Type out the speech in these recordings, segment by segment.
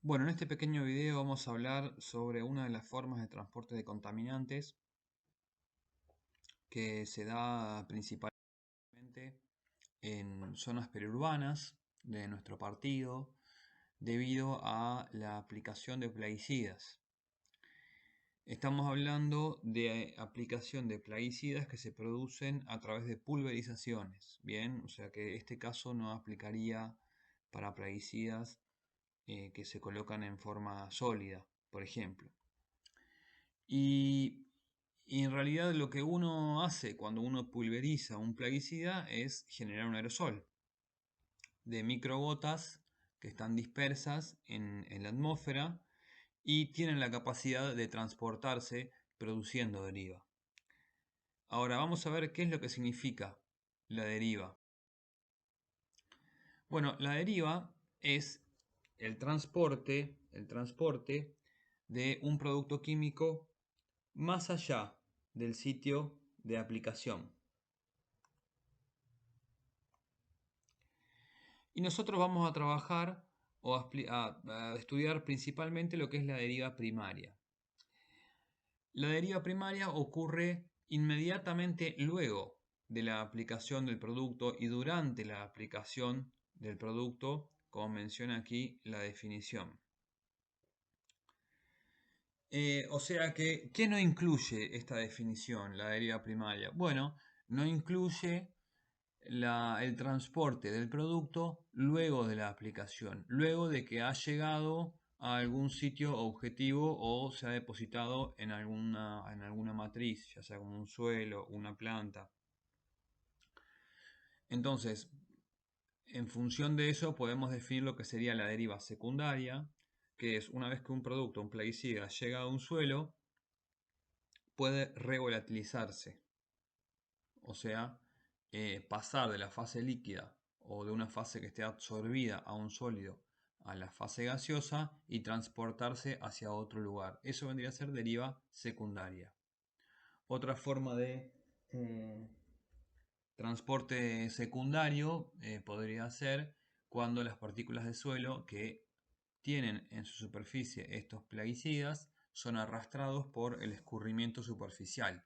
Bueno, en este pequeño video vamos a hablar sobre una de las formas de transporte de contaminantes que se da principalmente en zonas periurbanas de nuestro partido debido a la aplicación de plaguicidas. Estamos hablando de aplicación de plaguicidas que se producen a través de pulverizaciones, ¿bien? O sea que este caso no aplicaría para plaguicidas que se colocan en forma sólida, por ejemplo. Y, y en realidad lo que uno hace cuando uno pulveriza un plaguicida es generar un aerosol de microgotas que están dispersas en la atmósfera y tienen la capacidad de transportarse produciendo deriva. Ahora vamos a ver qué es lo que significa la deriva. Bueno, la deriva es el transporte de un producto químico más allá del sitio de aplicación. Y nosotros vamos a trabajar o a estudiar principalmente lo que es la deriva primaria. La deriva primaria ocurre inmediatamente luego de la aplicación del producto y durante la aplicación del producto, como menciona aquí la definición. O sea que, ¿qué no incluye esta definición, la deriva primaria? Bueno, no incluye el transporte del producto luego de la aplicación, luego de que ha llegado a algún sitio objetivo o se ha depositado en alguna matriz, ya sea como un suelo, una planta. Entonces, en función de eso podemos definir lo que sería la deriva secundaria, que es una vez que un producto, un plaguicida, llega a un suelo, puede revolatilizarse, o sea, pasar de la fase líquida o de una fase que esté absorbida a un sólido a la fase gaseosa y transportarse hacia otro lugar. Eso vendría a ser deriva secundaria. Otra forma de eh, transporte secundario podría ser cuando las partículas de suelo que tienen en su superficie estos plaguicidas son arrastrados por el escurrimiento superficial,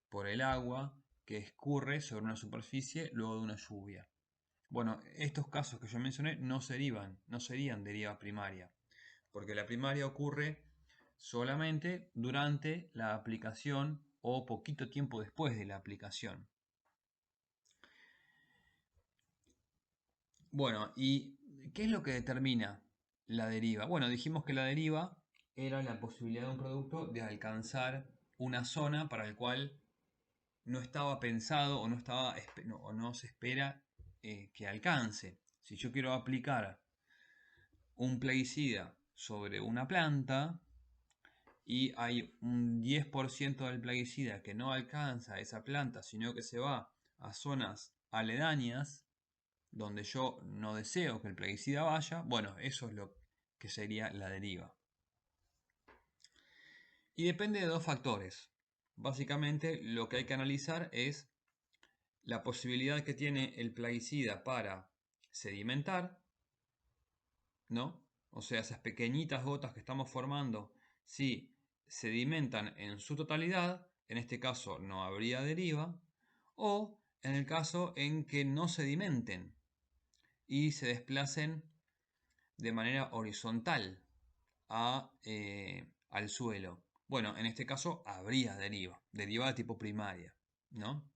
por el agua que escurre sobre una superficie luego de una lluvia. Bueno, estos casos que yo mencioné no serían deriva primaria, porque la primaria ocurre solamente durante la aplicación o poquito tiempo después de la aplicación. Bueno, ¿y qué es lo que determina la deriva? Bueno, dijimos que la deriva era la posibilidad de un producto de alcanzar una zona para el cual no estaba pensado o no se espera que alcance. Si yo quiero aplicar un plaguicida sobre una planta y hay un 10% del plaguicida que no alcanza esa planta, sino que se va a zonas aledañas donde yo no deseo que el plaguicida vaya, bueno, eso es lo que sería la deriva. Y depende de dos factores. Básicamente lo que hay que analizar es la posibilidad que tiene el plaguicida para sedimentar, ¿no? O sea, esas pequeñitas gotas que estamos formando, si sedimentan en su totalidad, en este caso no habría deriva, o en el caso en que no sedimenten y se desplacen de manera horizontal al suelo. Bueno, en este caso habría deriva de tipo primaria, ¿no?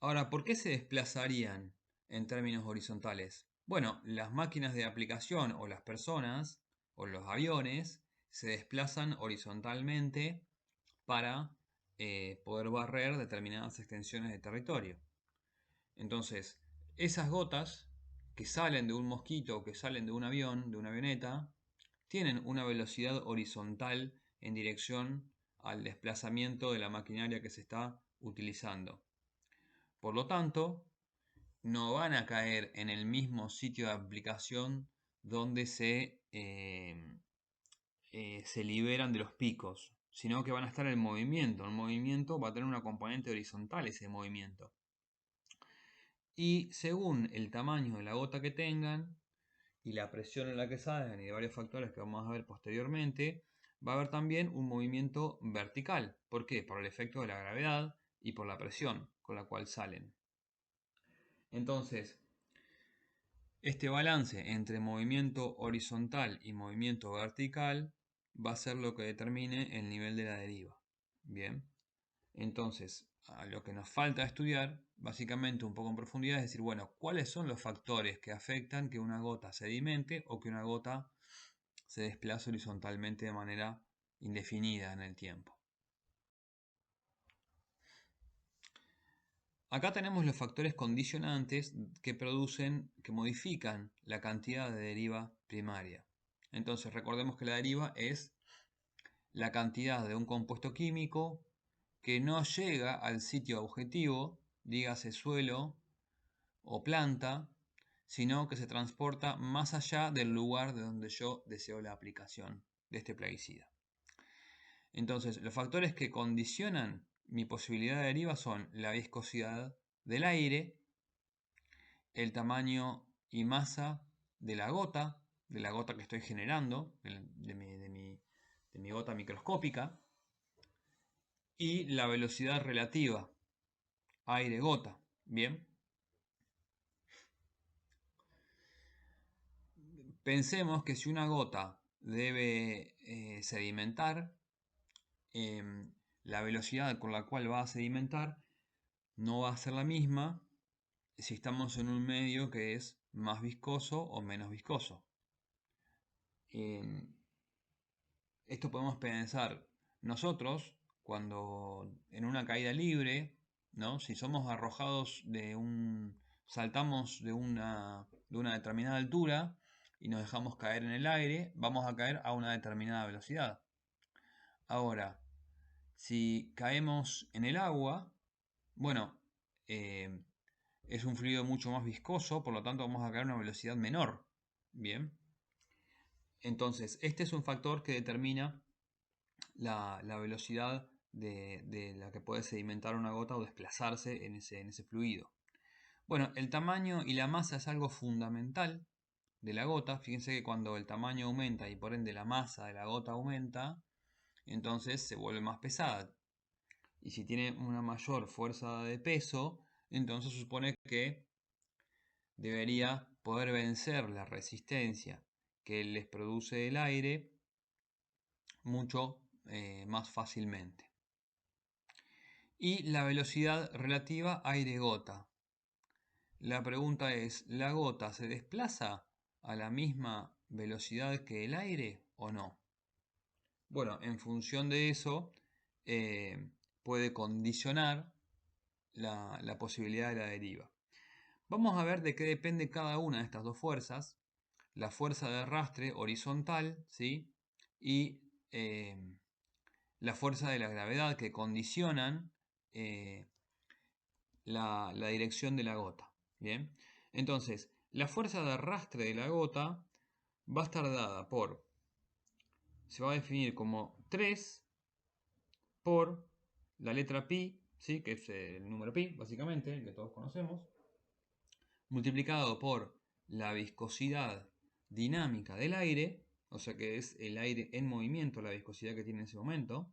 Ahora, ¿por qué se desplazarían en términos horizontales? Bueno, las máquinas de aplicación o las personas o los aviones se desplazan horizontalmente para poder barrer determinadas extensiones de territorio. Entonces, esas gotas que salen de un mosquito o que salen de un avión, de una avioneta, tienen una velocidad horizontal en dirección al desplazamiento de la maquinaria que se está utilizando. Por lo tanto, no van a caer en el mismo sitio de aplicación donde se liberan de los picos, sino que van a estar en movimiento. El movimiento va a tener una componente horizontal ese movimiento. Y según el tamaño de la gota que tengan y la presión en la que salen y de varios factores que vamos a ver posteriormente, va a haber también un movimiento vertical. ¿Por qué? Por el efecto de la gravedad y por la presión con la cual salen. Entonces, este balance entre movimiento horizontal y movimiento vertical va a ser lo que determine el nivel de la deriva. Bien, entonces a lo que nos falta estudiar, básicamente un poco en profundidad, es decir, bueno, ¿cuáles son los factores que afectan que una gota sedimente o que una gota se desplace horizontalmente de manera indefinida en el tiempo? Acá tenemos los factores condicionantes que modifican la cantidad de deriva primaria. Entonces recordemos que la deriva es la cantidad de un compuesto químico que no llega al sitio objetivo, dígase suelo o planta, sino que se transporta más allá del lugar de donde yo deseo la aplicación de este plaguicida. Entonces, los factores que condicionan mi posibilidad de deriva son la viscosidad del aire, el tamaño y masa de la gota que estoy generando, de mi gota microscópica, y la velocidad relativa aire-gota. Bien. Pensemos que si una gota debe sedimentar, la velocidad con la cual va a sedimentar no va a ser la misma si estamos en un medio que es más viscoso o menos viscoso. Esto podemos pensar nosotros cuando en una caída libre, ¿no? Si somos arrojados saltamos de una determinada altura y nos dejamos caer en el aire, vamos a caer a una determinada velocidad. Ahora, si caemos en el agua, bueno, es un fluido mucho más viscoso, por lo tanto vamos a caer a una velocidad menor. Bien. Entonces, este es un factor que determina la velocidad de la que puede sedimentar una gota o desplazarse en ese fluido. Bueno, el tamaño y la masa es algo fundamental de la gota. Fíjense que cuando el tamaño aumenta y por ende la masa de la gota aumenta, entonces se vuelve más pesada. Y si tiene una mayor fuerza de peso, entonces se supone que debería poder vencer la resistencia que les produce el aire mucho más fácilmente. Y la velocidad relativa aire-gota. La pregunta es, ¿la gota se desplaza a la misma velocidad que el aire o no? Bueno, en función de eso puede condicionar la posibilidad de la deriva. Vamos a ver de qué depende cada una de estas dos fuerzas. La fuerza de arrastre horizontal, ¿sí? Y la fuerza de la gravedad que condicionan la dirección de la gota. Bien, entonces la fuerza de arrastre de la gota va a estar dada se va a definir como 3 por la letra pi, ¿sí? Que es el número pi, básicamente, el que todos conocemos, multiplicado por la viscosidad dinámica del aire, o sea que es el aire en movimiento, la viscosidad que tiene en ese momento,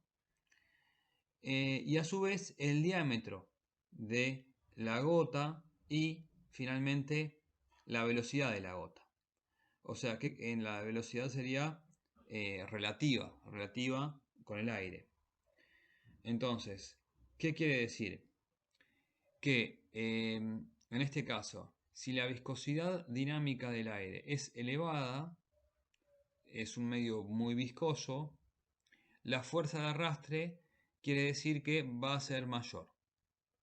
y a su vez el diámetro de la gota y finalmente la velocidad de la gota. O sea que en la velocidad sería relativa con el aire. Entonces, ¿qué quiere decir? Que en este caso, si la viscosidad dinámica del aire es elevada, es un medio muy viscoso, la fuerza de arrastre quiere decir que va a ser mayor.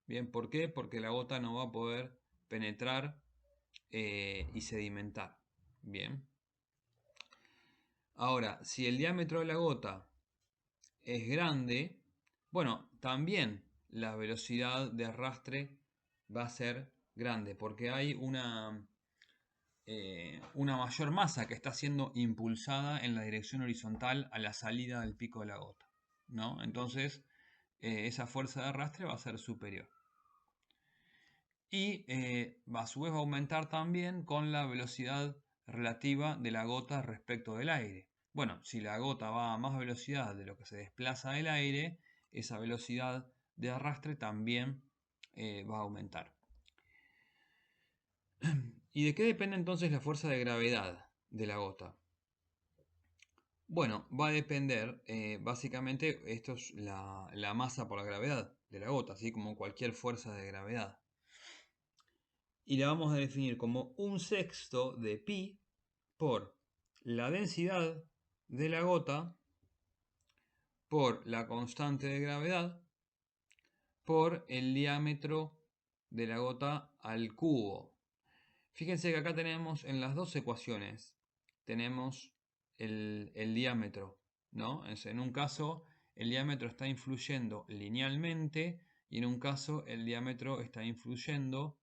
Bien, ¿por qué? Porque la gota no va a poder penetrar y sedimentar. Bien. Ahora, si el diámetro de la gota es grande, bueno, también la velocidad de arrastre va a ser grande porque hay una mayor masa que está siendo impulsada en la dirección horizontal a la salida del pico de la gota, ¿no? Entonces, esa fuerza de arrastre va a ser superior. Y a su vez va a aumentar también con la velocidad relativa de la gota respecto del aire. Bueno, si la gota va a más velocidad de lo que se desplaza el aire, esa velocidad de arrastre también va a aumentar. ¿Y de qué depende entonces la fuerza de gravedad de la gota? Bueno, va a depender, básicamente, esto es la masa por la gravedad de la gota, así como cualquier fuerza de gravedad. Y la vamos a definir como 1/6 de pi por la densidad de la gota por la constante de gravedad por el diámetro de la gota al cubo. Fíjense que acá tenemos en las dos ecuaciones, tenemos el diámetro, ¿no? En un caso el diámetro está influyendo linealmente y en un caso el diámetro está influyendo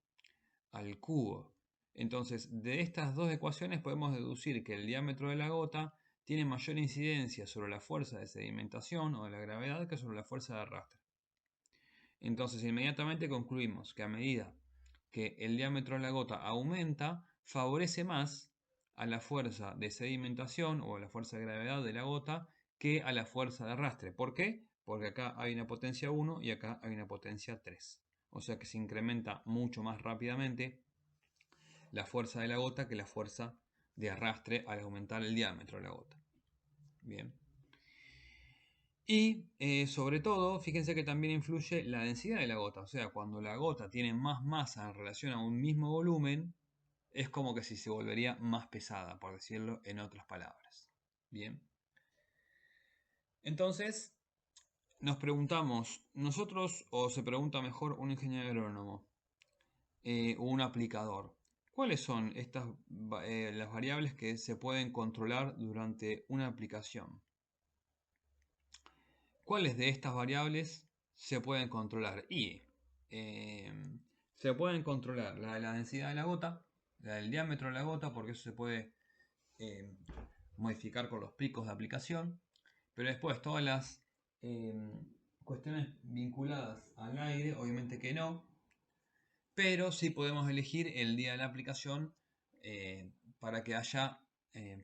al cubo. Entonces, de estas dos ecuaciones podemos deducir que el diámetro de la gota tiene mayor incidencia sobre la fuerza de sedimentación o de la gravedad que sobre la fuerza de arrastre. Entonces, inmediatamente concluimos que a medida que el diámetro de la gota aumenta, favorece más a la fuerza de sedimentación o a la fuerza de gravedad de la gota que a la fuerza de arrastre. ¿Por qué? Porque acá hay una potencia 1 y acá hay una potencia 3. O sea que se incrementa mucho más rápidamente la fuerza de la gota que la fuerza de arrastre al aumentar el diámetro de la gota. Bien. Y sobre todo, fíjense que también influye la densidad de la gota. O sea, cuando la gota tiene más masa en relación a un mismo volumen, es como que si se volvería más pesada, por decirlo en otras palabras. Bien. Entonces, nos preguntamos, nosotros, o se pregunta mejor un ingeniero agrónomo, o un aplicador, ¿cuáles son las variables que se pueden controlar durante una aplicación? ¿Cuáles de estas variables se pueden controlar? Y se pueden controlar la de la densidad de la gota, la del diámetro de la gota, porque eso se puede eh, modificar con los picos de aplicación, pero después todas las cuestiones vinculadas al aire, obviamente que no, pero sí podemos elegir el día de la aplicación para que haya,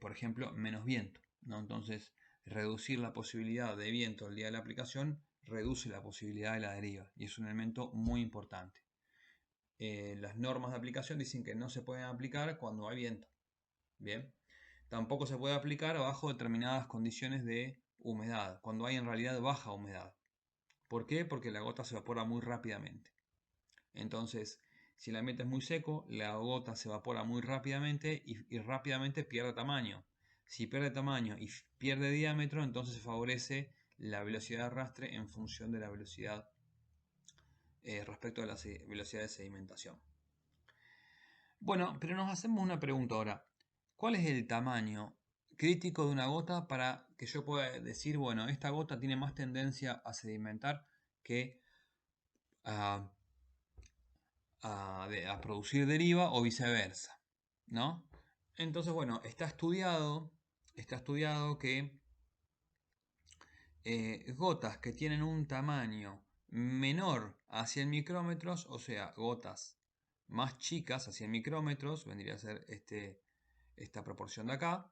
por ejemplo, menos viento, ¿no? Entonces, reducir la posibilidad de viento el día de la aplicación reduce la posibilidad de la deriva y es un elemento muy importante. Las normas de aplicación dicen que no se pueden aplicar cuando hay viento. Bien. Tampoco se puede aplicar bajo determinadas condiciones de humedad, cuando hay en realidad baja humedad. ¿Por qué? Porque la gota se evapora muy rápidamente. Entonces, si el ambiente es muy seco, la gota se evapora muy rápidamente y rápidamente pierde tamaño. Si pierde tamaño y pierde diámetro, entonces se favorece la velocidad de arrastre en función de la velocidad respecto a la velocidad de sedimentación. Bueno, pero nos hacemos una pregunta ahora. ¿Cuál es el tamaño crítico de una gota para que yo pueda decir, bueno, esta gota tiene más tendencia a sedimentar que a a producir deriva o viceversa, ¿no? Entonces, bueno, está estudiado que gotas que tienen un tamaño menor a 100 micrómetros, o sea, gotas más chicas a 100 micrómetros, vendría a ser esta proporción de acá,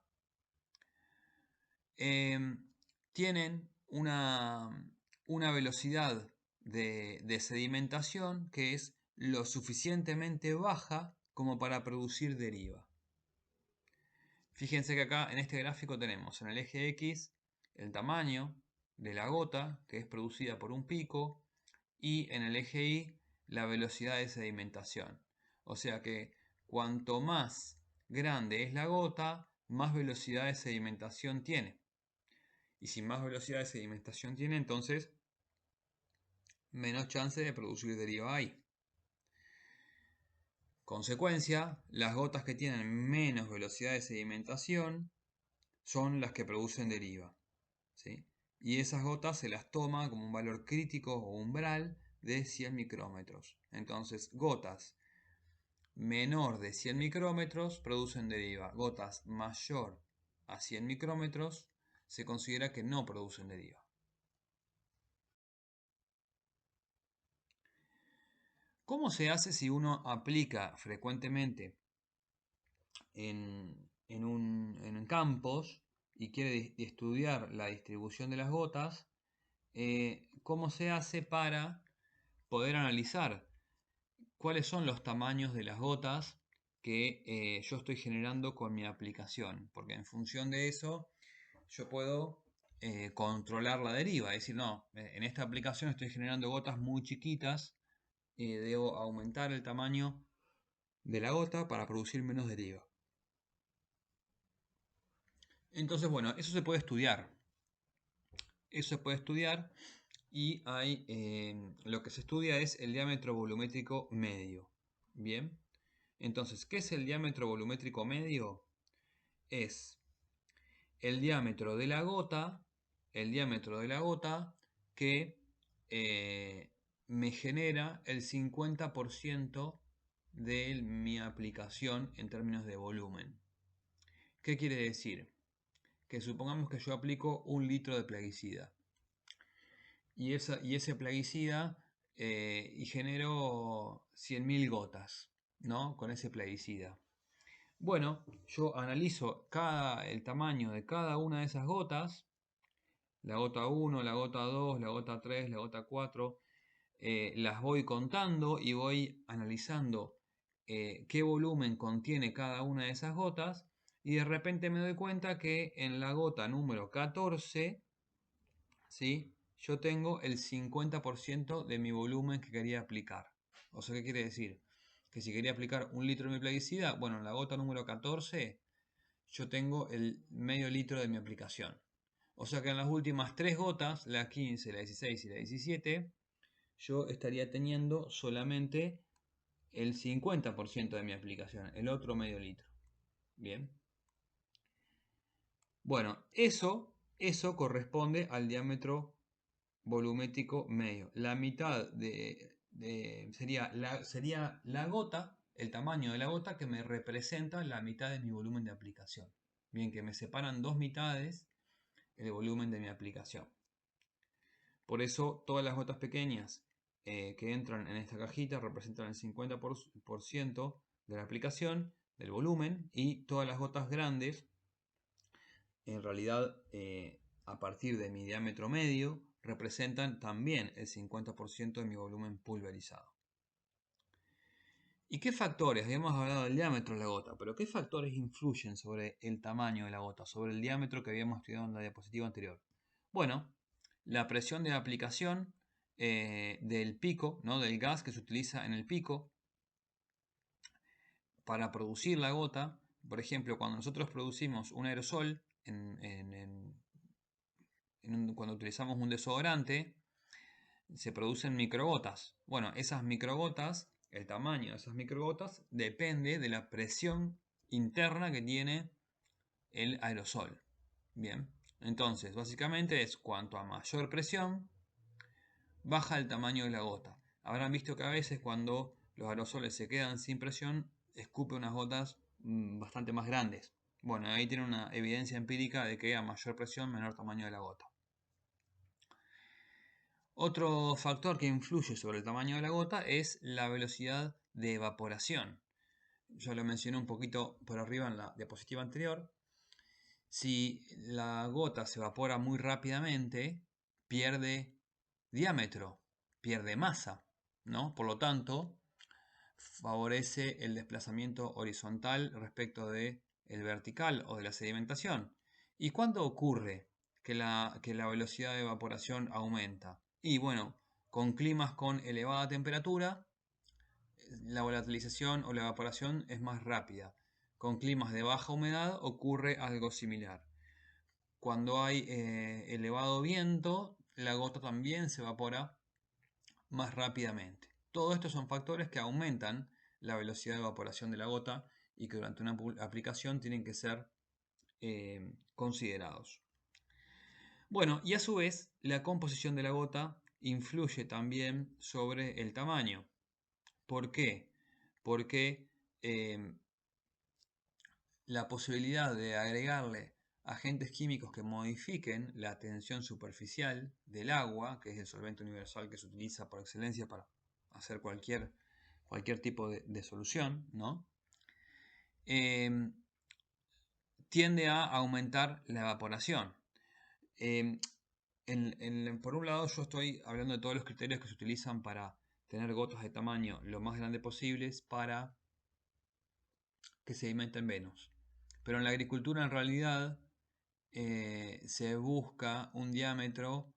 tienen una velocidad de sedimentación que es lo suficientemente baja como para producir deriva. Fíjense que acá en este gráfico tenemos en el eje X el tamaño de la gota que es producida por un pico y en el eje Y la velocidad de sedimentación. O sea que cuanto más grande es la gota, más velocidad de sedimentación tiene. Y si más velocidad de sedimentación tiene, entonces menos chance de producir deriva hay. Consecuencia, las gotas que tienen menos velocidad de sedimentación son las que producen deriva, ¿sí? Y esas gotas se las toma como un valor crítico o umbral de 100 micrómetros. Entonces, gotas menor de 100 micrómetros producen deriva. Gotas mayor a 100 micrómetros se considera que no producen deriva. ¿Cómo se hace si uno aplica frecuentemente en en campos y quiere estudiar la distribución de las gotas, ¿cómo se hace para poder analizar cuáles son los tamaños de las gotas que yo estoy generando con mi aplicación? Porque en función de eso yo puedo controlar la deriva, es decir, no, en esta aplicación estoy generando gotas muy chiquitas, debo aumentar el tamaño de la gota para producir menos deriva. Entonces, bueno, eso se puede estudiar. Eso se puede estudiar y hay, lo que se estudia es el diámetro volumétrico medio. Bien, entonces, ¿qué es el diámetro volumétrico medio? Es el diámetro de la gota, que me genera el 50% de mi aplicación en términos de volumen. ¿Qué quiere decir? Que supongamos que yo aplico 1 litro de plaguicida y ese plaguicida y genero 100.000 gotas, ¿no? Con ese plaguicida. Bueno, yo analizo el tamaño de cada una de esas gotas, la gota 1, la gota 2, la gota 3, la gota 4, las voy contando y voy analizando qué volumen contiene cada una de esas gotas, y de repente me doy cuenta que en la gota número 14, ¿sí?, yo tengo el 50% de mi volumen que quería aplicar. O sea, ¿qué quiere decir? Que si quería aplicar 1 litro de mi plaguicida, bueno, en la gota número 14 yo tengo el medio litro de mi aplicación. O sea que en las últimas 3 gotas, la 15, la 16 y la 17, yo estaría teniendo solamente el 50% de mi aplicación, el otro medio litro. Bien. Bueno, eso corresponde al diámetro volumétrico medio. La mitad sería la gota, el tamaño de la gota que me representa la mitad de mi volumen de aplicación. Bien, que me separan dos mitades el volumen de mi aplicación. Por eso todas las gotas pequeñas que entran en esta cajita representan el 50% de la aplicación, del volumen, y todas las gotas grandes, en realidad, a partir de mi diámetro medio, representan también el 50% de mi volumen pulverizado. ¿Y qué factores? Habíamos hablado del diámetro de la gota, pero ¿qué factores influyen sobre el tamaño de la gota, sobre el diámetro que habíamos estudiado en la diapositiva anterior? Bueno, la presión de aplicación del pico, ¿no?, del gas que se utiliza en el pico para producir la gota. Por ejemplo, cuando nosotros producimos un aerosol, cuando utilizamos un desodorante, se producen microgotas. Bueno, esas microgotas, el tamaño de esas microgotas depende de la presión interna que tiene el aerosol. Bien, entonces básicamente es cuanto a mayor presión, baja el tamaño de la gota. Habrán visto que a veces cuando los aerosoles se quedan sin presión, escupe unas gotas bastante más grandes. Bueno, ahí tiene una evidencia empírica de que a mayor presión, menor tamaño de la gota. Otro factor que influye sobre el tamaño de la gota es la velocidad de evaporación. Yo lo mencioné un poquito por arriba en la diapositiva anterior. Si la gota se evapora muy rápidamente, pierde diámetro, pierde masa, ¿no? Por lo tanto, favorece el desplazamiento horizontal respecto de el vertical o de la sedimentación. ¿Y cuándo ocurre que la velocidad de evaporación aumenta? Y bueno, con climas con elevada temperatura, la volatilización o la evaporación es más rápida. Con climas de baja humedad ocurre algo similar. Cuando hay elevado viento, la gota también se evapora más rápidamente. Todo esto son factores que aumentan la velocidad de evaporación de la gota y que durante una aplicación tienen que ser considerados. Bueno, y a su vez, la composición de la gota influye también sobre el tamaño. ¿Por qué? Porque la posibilidad de agregarle agentes químicos que modifiquen la tensión superficial del agua, que es el solvente universal que se utiliza por excelencia para hacer cualquier tipo de solución, ¿no? tiende a aumentar la evaporación. Por un lado, yo estoy hablando de todos los criterios que se utilizan para tener gotas de tamaño lo más grande posibles para que sedimenten menos. Pero en la agricultura, en realidad, se busca un diámetro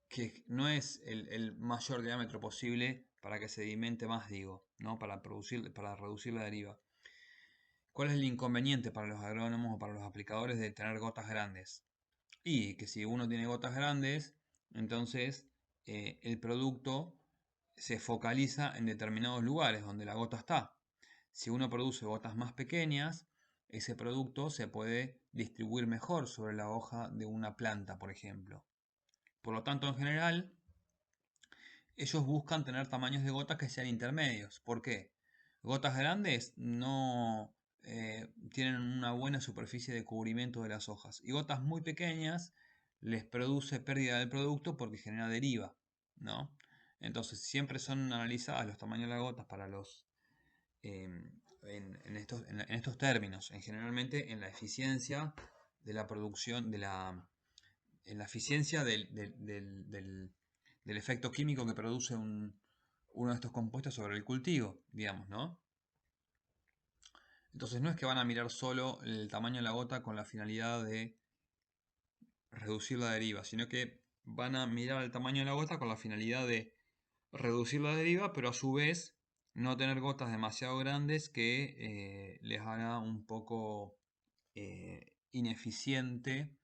que no es el mayor diámetro posible para que sedimente más, digo, ¿no? Para reducir la deriva. ¿Cuál es el inconveniente para los agrónomos o para los aplicadores de tener gotas grandes? Y que si uno tiene gotas grandes, entonces el producto se focaliza en determinados lugares donde la gota está. Si uno produce gotas más pequeñas, ese producto se puede distribuir mejor sobre la hoja de una planta, por ejemplo. Por lo tanto, en general, ellos buscan tener tamaños de gotas que sean intermedios. ¿Por qué? Gotas grandes no tienen una buena superficie de cubrimiento de las hojas. Y gotas muy pequeñas les produce pérdida del producto porque genera deriva, ¿no? Entonces siempre son analizadas los tamaños de las gotas para los en estos términos, generalmente en la eficiencia de la producción, en la eficiencia del efecto químico que produce uno de estos compuestos sobre el cultivo, digamos, ¿no? Entonces no es que van a mirar solo el tamaño de la gota con la finalidad de reducir la deriva, sino que van a mirar el tamaño de la gota con la finalidad de reducir la deriva, pero a su vez no tener gotas demasiado grandes que les haga un poco ineficiente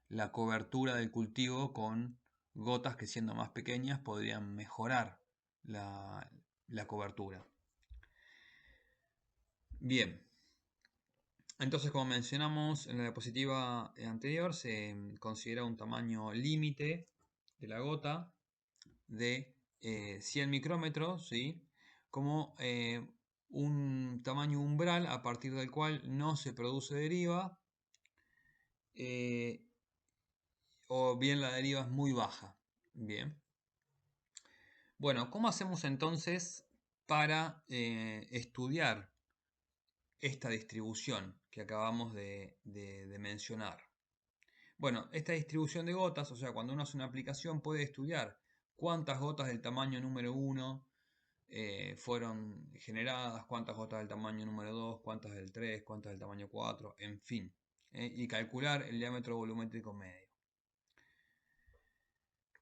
la cobertura del cultivo con gotas que, siendo más pequeñas, podrían mejorar la cobertura. Bien, entonces, como mencionamos en la diapositiva anterior, se considera un tamaño límite de la gota de 100 micrómetros, ¿sí? Como un tamaño umbral a partir del cual no se produce deriva, o bien la deriva es muy baja. Bien. Bueno, ¿cómo hacemos entonces para estudiar esta distribución que acabamos de mencionar? Bueno, esta distribución de gotas, o sea, cuando uno hace una aplicación puede estudiar cuántas gotas del tamaño número 1 fueron generadas, cuántas gotas del tamaño número 2, cuántas del 3, cuántas del tamaño 4, en fin, y calcular el diámetro volumétrico medio.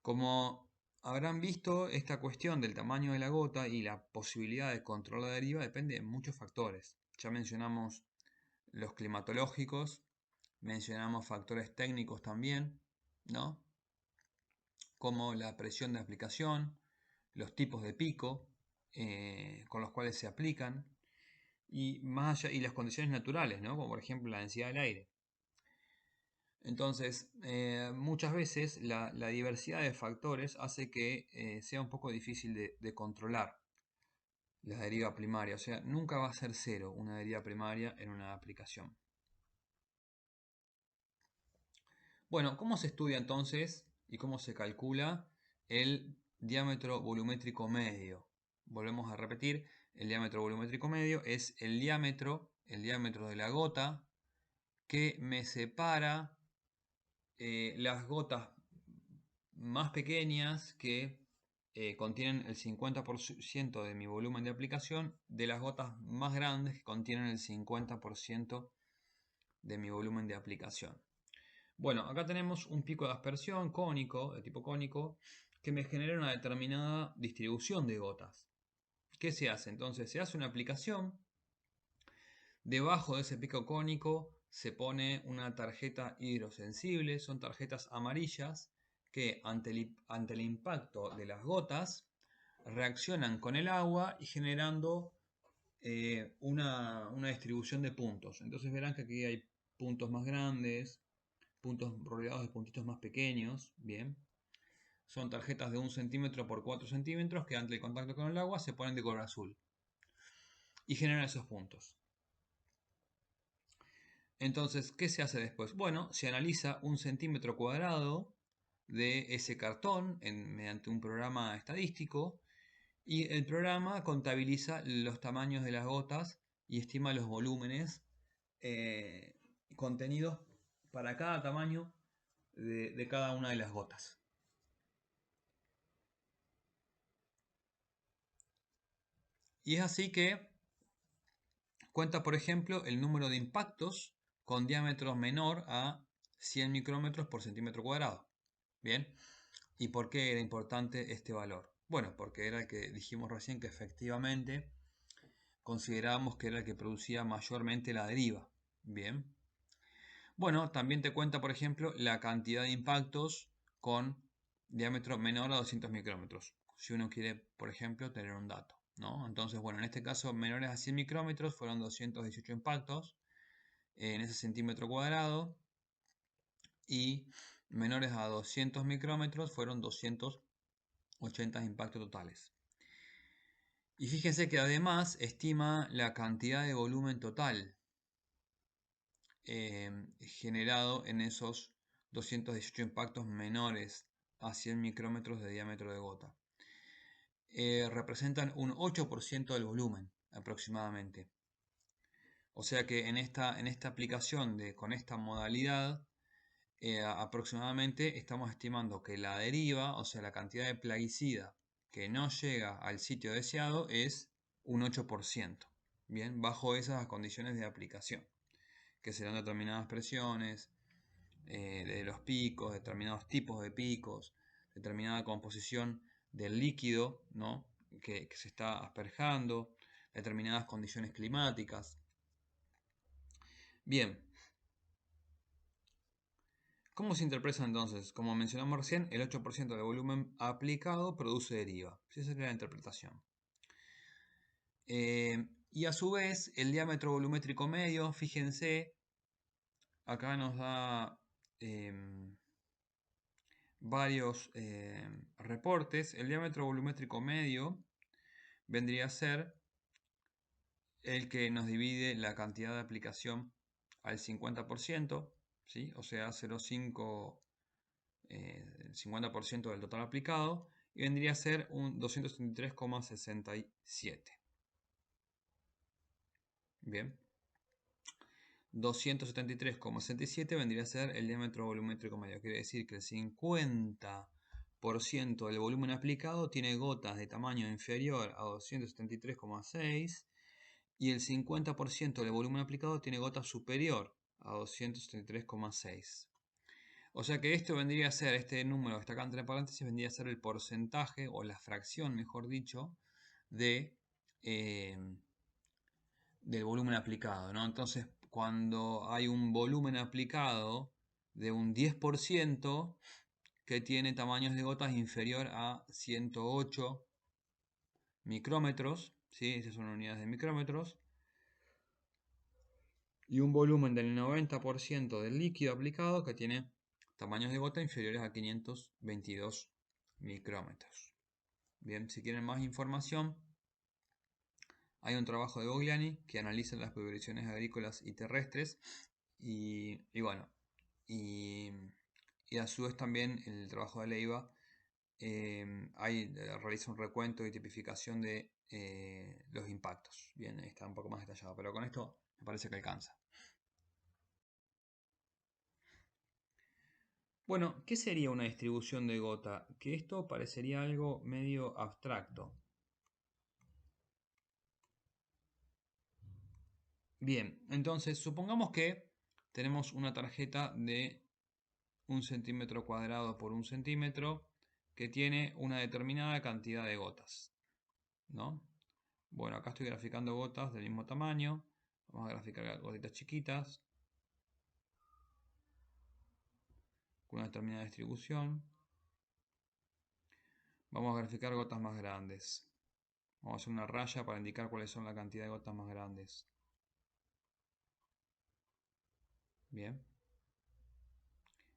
Como habrán visto, esta cuestión del tamaño de la gota y la posibilidad de controlar la deriva depende de muchos factores. Ya mencionamos los climatológicos, mencionamos factores técnicos también, ¿no? Como la presión de aplicación, los tipos de pico con los cuales se aplican y más allá, y las condiciones naturales, ¿no? Como por ejemplo la densidad del aire. Entonces, muchas veces la diversidad de factores hace que sea un poco difícil de controlar la deriva primaria. O sea, nunca va a ser cero una deriva primaria en una aplicación. Bueno, ¿cómo se estudia entonces y cómo se calcula el diámetro volumétrico medio? Volvemos a repetir, el diámetro volumétrico medio es el diámetro de la gota que me separa las gotas más pequeñas que contienen el 50% de mi volumen de aplicación de las gotas más grandes que contienen el 50% de mi volumen de aplicación. Bueno, acá tenemos un pico de aspersión cónico, de tipo cónico, que me genera una determinada distribución de gotas. ¿Qué se hace? Entonces se hace una aplicación, debajo de ese pico cónico se pone una tarjeta hidrosensible, son tarjetas amarillas que ante el impacto de las gotas reaccionan con el agua y generando una distribución de puntos. Entonces verán que aquí hay puntos más grandes, puntos rodeados de puntitos más pequeños, bien. Son tarjetas de 1 centímetro por 4 centímetros que ante el contacto con el agua se ponen de color azul y generan esos puntos. Entonces, ¿qué se hace después? Bueno, se analiza 1 centímetro cuadrado de ese cartón mediante un programa estadístico y el programa contabiliza los tamaños de las gotas y estima los volúmenes contenidos para cada tamaño de cada una de las gotas. Y es así que cuenta, por ejemplo, el número de impactos con diámetro menor a 100 micrómetros por centímetro cuadrado. Bien, ¿y por qué era importante este valor? Bueno, porque era el que dijimos recién que efectivamente considerábamos que era el que producía mayormente la deriva. Bien. Bueno, también te cuenta, por ejemplo, la cantidad de impactos con diámetro menor a 200 micrómetros. Si uno quiere, por ejemplo, tener un dato, ¿no? Entonces, bueno, en este caso, menores a 100 micrómetros fueron 218 impactos en ese centímetro cuadrado. Y menores a 200 micrómetros fueron 280 impactos totales. Y fíjense que además estima la cantidad de volumen total generado en esos 218 impactos menores a 100 micrómetros de diámetro de gota. Representan un 8% del volumen aproximadamente. O sea que en esta aplicación con esta modalidad aproximadamente estamos estimando que la deriva, o sea la cantidad de plaguicida que no llega al sitio deseado es un 8%. Bien, bajo esas condiciones de aplicación, que serán determinadas presiones de los picos, determinados tipos de picos, determinada composición del líquido, ¿no? que se está asperjando, determinadas condiciones climáticas. Bien, ¿cómo se interpreta entonces? Como mencionamos recién, el 8% del volumen aplicado produce deriva. Esa sería la interpretación. Y a su vez, el diámetro volumétrico medio, fíjense, acá nos da varios reportes. El diámetro volumétrico medio vendría a ser el que nos divide la cantidad de aplicación al 50%, ¿sí? O sea, 0,5 el 50% del total aplicado, y vendría a ser un 273,67. Bien, 273,67 vendría a ser el diámetro volumétrico medio. Quiere decir que el 50% del volumen aplicado tiene gotas de tamaño inferior a 273,6 y el 50% del volumen aplicado tiene gotas superior a 273,6. O sea que esto vendría a ser, este número que está acá entre paréntesis, vendría a ser el porcentaje, o la fracción, mejor dicho, del volumen aplicado, ¿no? Entonces, cuando hay un volumen aplicado de un 10% que tiene tamaños de gotas inferior a 108 micrómetros, ¿sí? Esas son unidades de micrómetros, y un volumen del 90% del líquido aplicado que tiene tamaños de gota inferiores a 522 micrómetros. Bien, si quieren más información, hay un trabajo de Bogliani que analiza las poblaciones agrícolas y terrestres y a su vez también el trabajo de Leiva realiza un recuento y tipificación de los impactos. Bien, está un poco más detallado, pero con esto me parece que alcanza. Bueno, ¿qué sería una distribución de gota? Que esto parecería algo medio abstracto. Bien, entonces supongamos que tenemos una tarjeta de 1 centímetro cuadrado por 1 centímetro que tiene una determinada cantidad de gotas, ¿no? Bueno, acá estoy graficando gotas del mismo tamaño. Vamos a graficar gotitas chiquitas con una determinada distribución. Vamos a graficar gotas más grandes. Vamos a hacer una raya para indicar cuáles son la cantidad de gotas más grandes. Bien.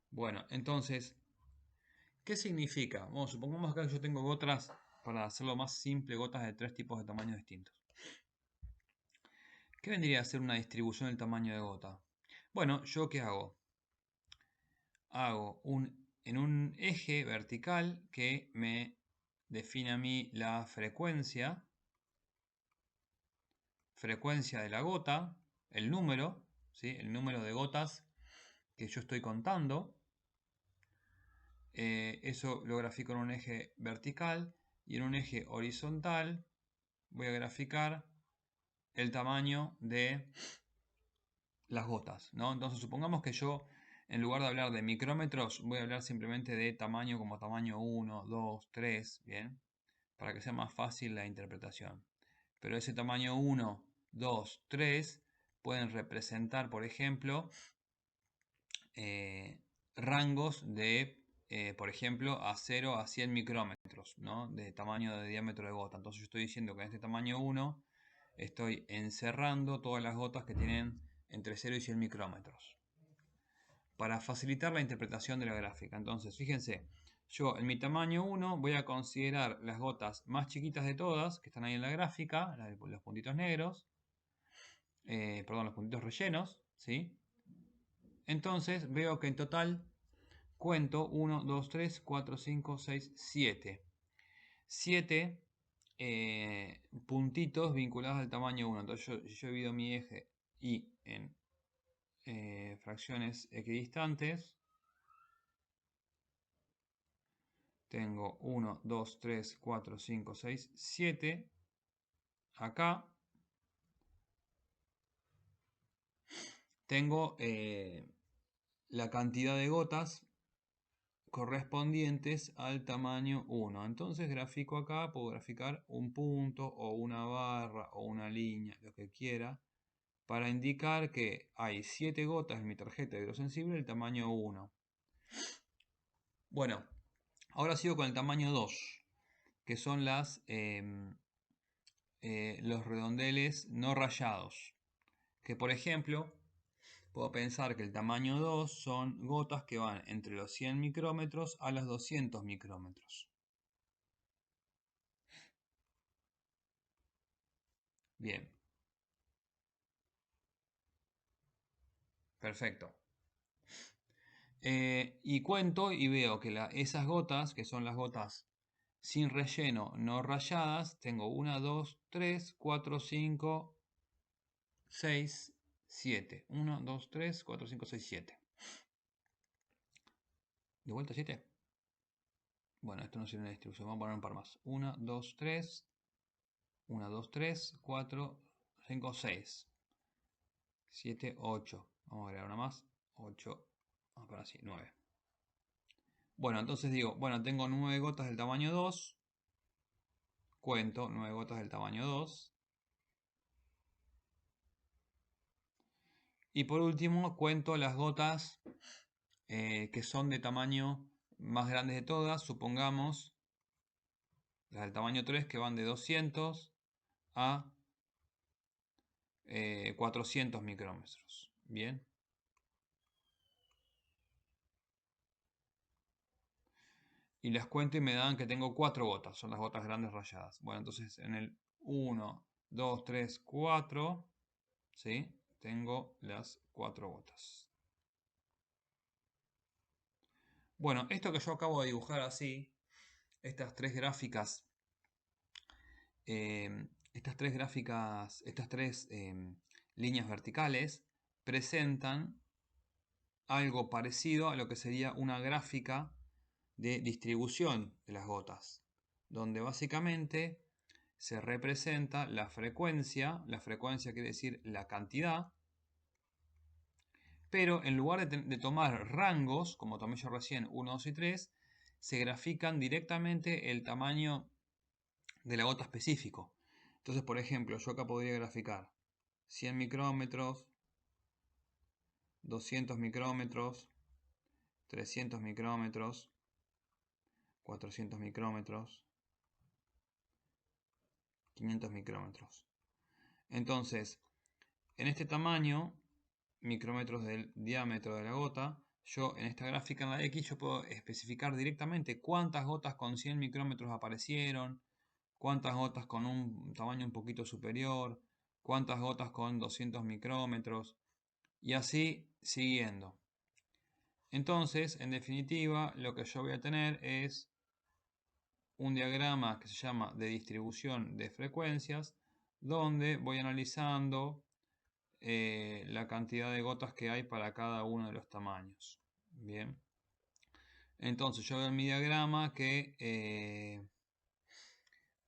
Bueno, entonces, ¿qué significa? Bueno, supongamos que yo tengo gotas, para hacerlo más simple, gotas de 3 tipos de tamaños distintos. ¿Qué vendría a ser una distribución del tamaño de gota? Bueno, ¿yo qué hago? Hago en un eje vertical que me define a mí la frecuencia de la gota, el número, ¿sí? El número de gotas que yo estoy contando. Eso lo grafico en un eje vertical y en un eje horizontal voy a graficar el tamaño de las gotas, ¿no? Entonces supongamos que yo, en lugar de hablar de micrómetros, voy a hablar simplemente de tamaño como tamaño 1, 2, 3, ¿bien? Para que sea más fácil la interpretación. Pero ese tamaño 1, 2, 3 pueden representar, por ejemplo, rangos de, por ejemplo, a 0 a 100 micrómetros, ¿no? De tamaño de diámetro de gota. Entonces yo estoy diciendo que en este tamaño 1 estoy encerrando todas las gotas que tienen entre 0 y 100 micrómetros. Para facilitar la interpretación de la gráfica. Entonces, fíjense, yo en mi tamaño 1 voy a considerar las gotas más chiquitas de todas, que están ahí en la gráfica, los puntitos negros, perdón, los puntitos rellenos, ¿sí? Entonces veo que en total cuento 1, 2, 3, 4, 5, 6, 7. 7 puntitos vinculados al tamaño 1. Entonces yo divido mi eje y en fracciones equidistantes. Tengo 1, 2, 3, 4, 5, 6, 7. Acá tengo la cantidad de gotas correspondientes al tamaño 1. Entonces grafico acá, puedo graficar un punto o una barra o una línea, lo que quiera, para indicar que hay 7 gotas en mi tarjeta hidrosensible del tamaño 1. Bueno, ahora sigo con el tamaño 2, que son los redondeles no rayados. Que por ejemplo, puedo pensar que el tamaño 2 son gotas que van entre los 100 micrómetros a los 200 micrómetros. Bien. Perfecto. Y cuento y veo que esas gotas, que son las gotas sin relleno, no rayadas, tengo 1, 2, 3, 4, 5, 6, 7. 1, 2, 3, 4, 5, 6, 7. ¿De vuelta 7? Bueno, esto no sirve una distribución. Vamos a poner un par más. 1, 2, 3. 1, 2, 3, 4, 5, 6. 7, 8. Vamos a agregar una más. 8. Vamos a poner así, 9. Bueno, entonces digo, bueno, tengo 9 gotas del tamaño 2. Cuento 9 gotas del tamaño 2. Y por último cuento las gotas que son de tamaño más grandes de todas. Supongamos las del tamaño 3 que van de 200 a 400 micrómetros. Bien. Y las cuento y me dan que tengo 4 gotas. Son las gotas grandes rayadas. Bueno, entonces en el 1, 2, 3, 4, ¿sí? Tengo las 4 gotas. Bueno, esto que yo acabo de dibujar así, estas tres gráficas, estas tres líneas verticales presentan algo parecido a lo que sería una gráfica de distribución de las gotas, donde básicamente se representa la frecuencia quiere decir la cantidad, pero en lugar de tomar rangos, como tomé yo recién, 1, 2 y 3, se grafican directamente el tamaño de la gota específico. Entonces, por ejemplo, yo acá podría graficar 100 micrómetros, 200 micrómetros, 300 micrómetros, 400 micrómetros, 500 micrómetros. Entonces, en este tamaño, micrómetros del diámetro de la gota, yo en esta gráfica en la X yo puedo especificar directamente cuántas gotas con 100 micrómetros aparecieron, cuántas gotas con un tamaño un poquito superior, cuántas gotas con 200 micrómetros y así siguiendo. Entonces, en definitiva, lo que yo voy a tener es un diagrama que se llama de distribución de frecuencias, donde voy analizando la cantidad de gotas que hay para cada uno de los tamaños. Bien. Entonces yo veo en mi diagrama que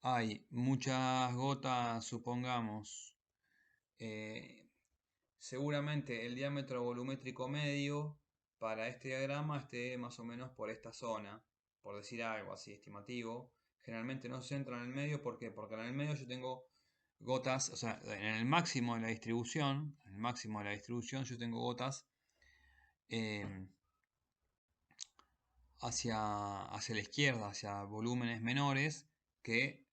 hay muchas gotas, supongamos. Seguramente el diámetro volumétrico medio para este diagrama esté más o menos por esta zona, por decir algo así estimativo. Generalmente no se centra en el medio, ¿por qué? Porque en el medio yo tengo gotas, o sea, en el máximo de la distribución, yo tengo gotas eh, hacia la izquierda, hacia volúmenes menores que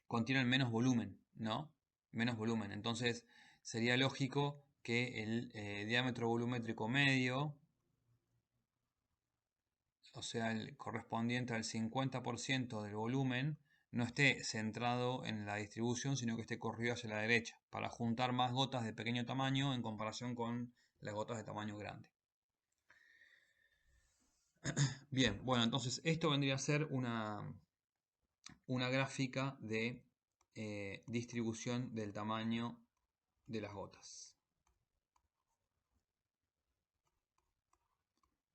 contienen menos volumen, ¿no? Menos volumen. Entonces sería lógico que el diámetro volumétrico medio, o sea, el correspondiente al 50% del volumen, no esté centrado en la distribución, sino que esté corrido hacia la derecha, para juntar más gotas de pequeño tamaño en comparación con las gotas de tamaño grande. Bien, bueno, entonces esto vendría a ser una gráfica de distribución del tamaño de las gotas.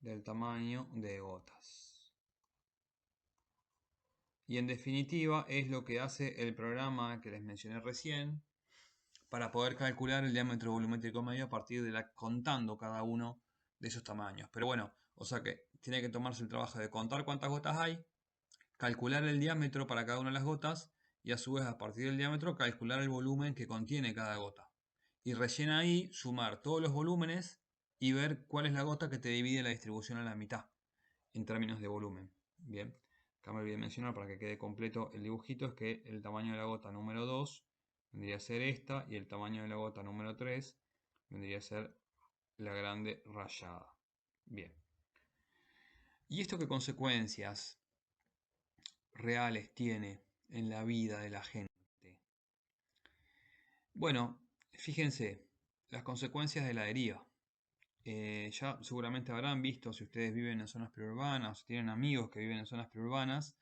Del tamaño de gotas. Y en definitiva es lo que hace el programa que les mencioné recién para poder calcular el diámetro volumétrico medio a partir de contando cada uno de esos tamaños. Pero bueno, o sea que tiene que tomarse el trabajo de contar cuántas gotas hay, calcular el diámetro para cada una de las gotas y a su vez a partir del diámetro calcular el volumen que contiene cada gota. Y recién ahí sumar todos los volúmenes y ver cuál es la gota que te divide la distribución a la mitad en términos de volumen. Bien, acá me olvidé mencionar para que quede completo el dibujito, es que el tamaño de la gota número 2 vendría a ser esta y el tamaño de la gota número 3 vendría a ser la grande rayada. Bien. ¿Y esto qué consecuencias reales tiene en la vida de la gente? Bueno, fíjense, las consecuencias de la deriva. Ya seguramente habrán visto, si ustedes viven en zonas preurbanas o tienen amigos que viven en zonas preurbanas,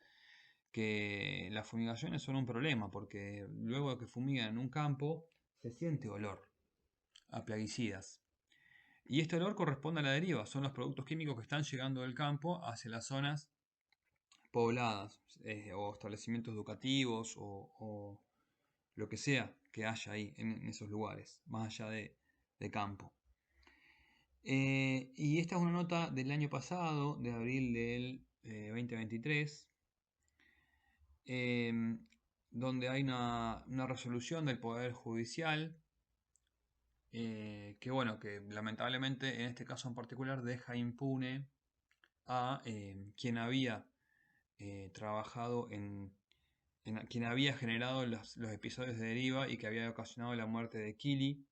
que las fumigaciones son un problema, porque luego de que fumigan en un campo, se siente olor a plaguicidas. Y este olor corresponde a la deriva, son los productos químicos que están llegando del campo hacia las zonas pobladas, o establecimientos educativos, o lo que sea que haya ahí en esos lugares, más allá de campo. Y esta es una nota del año pasado, de abril del 2023, donde hay una resolución del Poder Judicial que, bueno, que lamentablemente en este caso en particular deja impune a quien había trabajado quien había generado los episodios de deriva y que había ocasionado la muerte de Kili,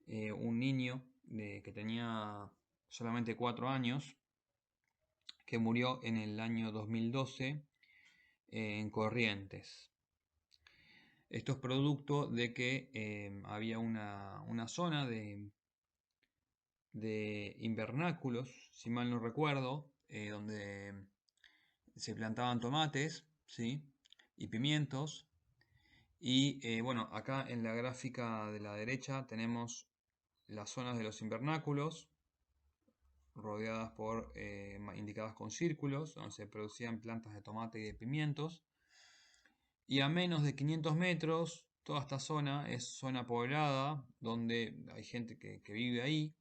un niño que tenía solamente 4 años, que murió en el año 2012 en Corrientes. Esto es producto de que había una zona de invernáculos, si mal no recuerdo, donde se plantaban tomates, ¿sí? Y pimientos. Y bueno, acá en la gráfica de la derecha tenemos las zonas de los invernáculos, rodeadas por, indicadas con círculos, donde se producían plantas de tomate y de pimientos. Y a menos de 500 metros, toda esta zona es zona poblada, donde hay gente que vive ahí.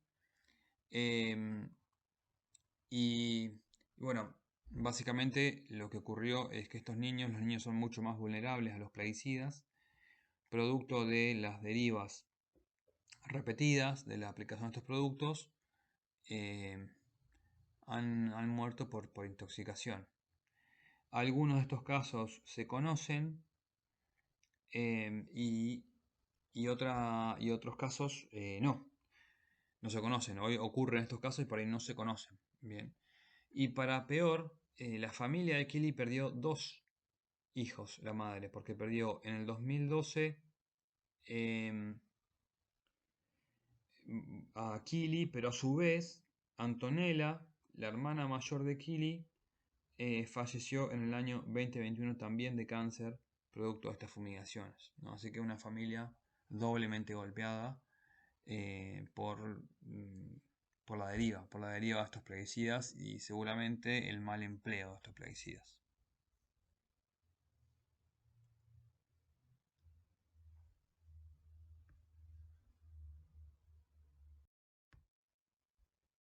Y bueno, básicamente lo que ocurrió es que los niños son mucho más vulnerables a los plaguicidas, producto de las derivas repetidas de la aplicación de estos productos, eh, han muerto por intoxicación. Algunos de estos casos se conocen y otros casos no se conocen. Hoy ocurren estos casos y por ahí no se conocen. Bien. Y para peor, la familia de Kili perdió 2 hijos, la madre, porque perdió en el 2012 a Kili, pero a su vez Antonella, la hermana mayor de Kili, falleció en el año 2021 también de cáncer, producto de estas fumigaciones, ¿no? Así que una familia doblemente golpeada por la deriva de estos plaguicidas y seguramente el mal empleo de estos plaguicidas.